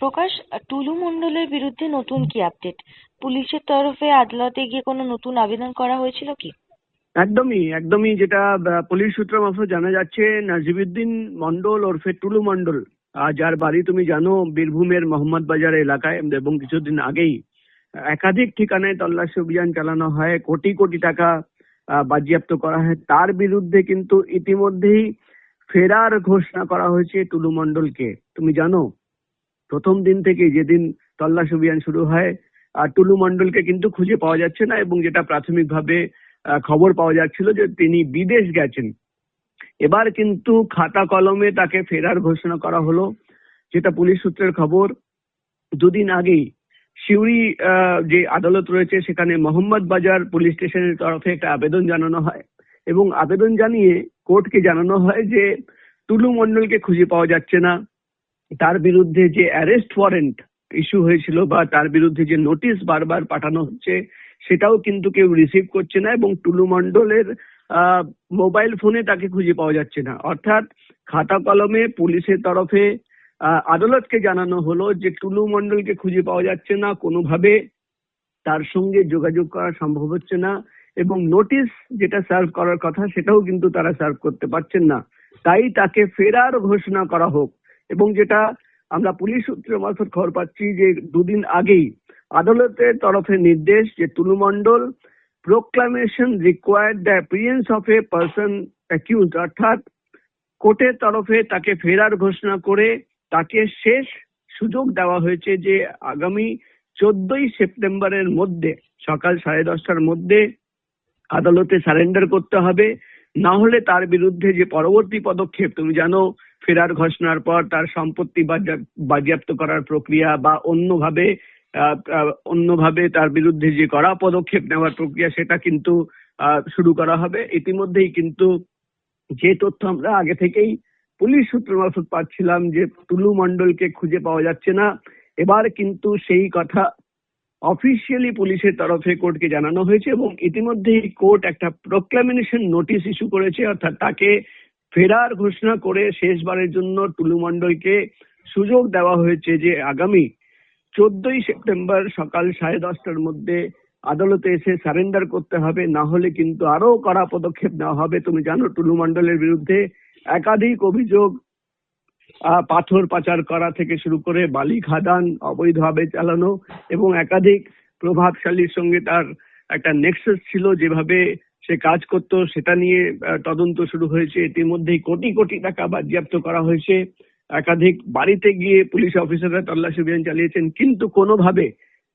প্রকাশ, টুলু মণ্ডলের বিরুদ্ধে নতুন কি আপডেট? পুলিশের তরফে আদালতে গিয়ে কোনো নতুন আবেদন করা হয়েছিল কি? একদমই একদমই, যেটা পুলিশ সূত্র মারফত জানা যাচ্ছে, নাজিবুদ্দিন মন্ডল ওরফে টুলু মন্ডল, যার বাড়ি তুমি জানো বীরভূমের মোহাম্মদ বাজার এলাকায়, এবং কিছুদিন আগেই একাধিক ঠিকানায় তল্লাশি অভিযান চালানো হয়, কোটি কোটি টাকা বাজেয়াপ্ত করা হয়। তার বিরুদ্ধে কিন্তু ইতিমধ্যেই ফেরার ঘোষণা করা হয়েছে টুলু মন্ডলকে। তুমি জানো, প্রথম দিন থেকে যেদিন তল্লাশি অভিযান শুরু হয়, টুলু মন্ডলকে কিন্তু খুঁজে পাওয়া যাচ্ছে না, এবং যেটা প্রাথমিকভাবে খবর পাওয়া যাচ্ছিল যে তিনি বিদেশ গেছেন। এবার কিন্তু খাতা কলমে তাকে ফেরার ঘোষণা করা হলো, যেটা পুলিশ সূত্রের খবর। দুদিন আগেই সিউড়ি যে আদালত রয়েছে সেখানে মোহাম্মদ বাজার পুলিশ স্টেশনের তরফে একটা আবেদন জানানো হয়, এবং আবেদন জানিয়ে কোর্টকে জানানো হয় যে টুলু মন্ডলকে খুঁজে পাওয়া যাচ্ছে না, তার বিরুদ্ধে যে অ্যারেস্ট ওয়ারেন্ট ইস্যু হয়েছিল বা তার বিরুদ্ধে যে নোটিশ বারবার পাঠানো হচ্ছে সেটাও কিন্তু কেউ রিসিভ করছে না, এবং টুলু মন্ডলের মোবাইল ফোনে তাকে খুঁজে পাওয়া যাচ্ছে না। অর্থাৎ খাতা কলমে পুলিশের তরফে আদালতকে জানানো হলো যে টুলু মন্ডলকে খুঁজে পাওয়া যাচ্ছে না, কোনোভাবে তার সঙ্গে যোগাযোগ করা সম্ভব হচ্ছে না, এবং নোটিশ যেটা সার্ভ করার কথা সেটাও কিন্তু তারা সার্ভ করতে পারছেন না। তাই তাকে ফেরার ঘোষণা করা হোক। এবং যেটা আমরা পুলিশ সূত্রের মারফত খবর পাচ্ছি যে দুদিন আগেই আদালতের তরফে নির্দেশ যে Tulu Mondal proclamation required the appearance of a person accused, অর্থাৎ কোর্টের তরফে তাকে ফেরার ঘোষণা করে তাকে শেষ সুযোগ দেওয়া হয়েছে যে আগামী 14ই সেপ্টেম্বরের মধ্যে সকাল 10:30টার মধ্যে আদালতে সারেন্ডার করতে হবে। না হলে তার বিরুদ্ধে যে পরবর্তী পদক্ষেপ, তুমি জানো ফেরার ঘোষণার পর তার সম্পত্তি বাজেয়াপ্ত করার প্রক্রিয়া বা অন্যভাবে তার বিরুদ্ধে যে কড়া পদক্ষেপ নেওয়ার প্রক্রিয়া সেটা কিন্তু শুরু করা হবে। ইতিমধ্যেই কিন্তু যে তথ্য আমরা আগে থেকেই পুলিশ সূত্র মারফত পাচ্ছিলাম যে টুলু মন্ডলকে খুঁজে পাওয়া যাচ্ছে না, এবার কিন্তু সেই কথা অফিসিয়ালি পুলিশের তরফে কোর্টকে জানানো হয়েছে, এবং ইতিমধ্যেই কোর্ট একটা প্রোক্লামেশন নোটিশ ইস্যু করেছে। অর্থাৎ তাকে ফেরার ঘোষণা করে শেষবারের জন্য টুলু মন্ডলকে সুযোগ দেওয়া হয়েছে যে আগামী 14ই সেপ্টেম্বর সকাল 10:30টার মধ্যে আদালতে এসে সারেন্ডার করতে হবে, না হলে কিন্তু আরো কড়া পদক্ষেপ নেওয়া হবে। তুমি জানো টুলু মন্ডলের বিরুদ্ধে একাধিক অভিযোগ, পাথর পাচার করা থেকে শুরু করে বালি খাদান অবৈধভাবে চালানো, এবং একাধিক প্রভাবশালীর সঙ্গে তার একটা নেক্সাস ছিল, যেভাবে সে কাজ করত সেটা নিয়ে তদন্ত শুরু হয়েছে। ইতিমধ্যেই কোটি কোটি টাকা বাজেয়াপ্ত করা হয়েছে। একাধিক বাড়িতে গিয়ে পুলিশ অফিসাররা তল্লাশি অভিযান চালিয়েছেন, কিন্তু কোনোভাবে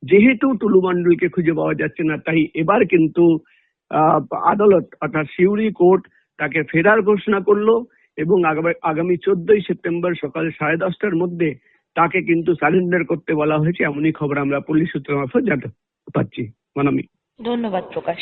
যেহেতু টুলু মন্ডলকে খুঁজে পাওয়া যাচ্ছে না, তাই এবার কিন্তু আদালত অর্থাৎ সিউড়ি কোর্ট তাকে ফেরার ঘোষণা করলো, এবং আগামী 14ই সেপ্টেম্বর সকাল 10:30টার মধ্যে তাকে কিন্তু সারেন্ডার করতে বলা হয়েছে। এমনই খবর আমরা পুলিশ সূত্র মারফত জানতে পারছি। মানমী, ধন্যবাদ প্রকাশ।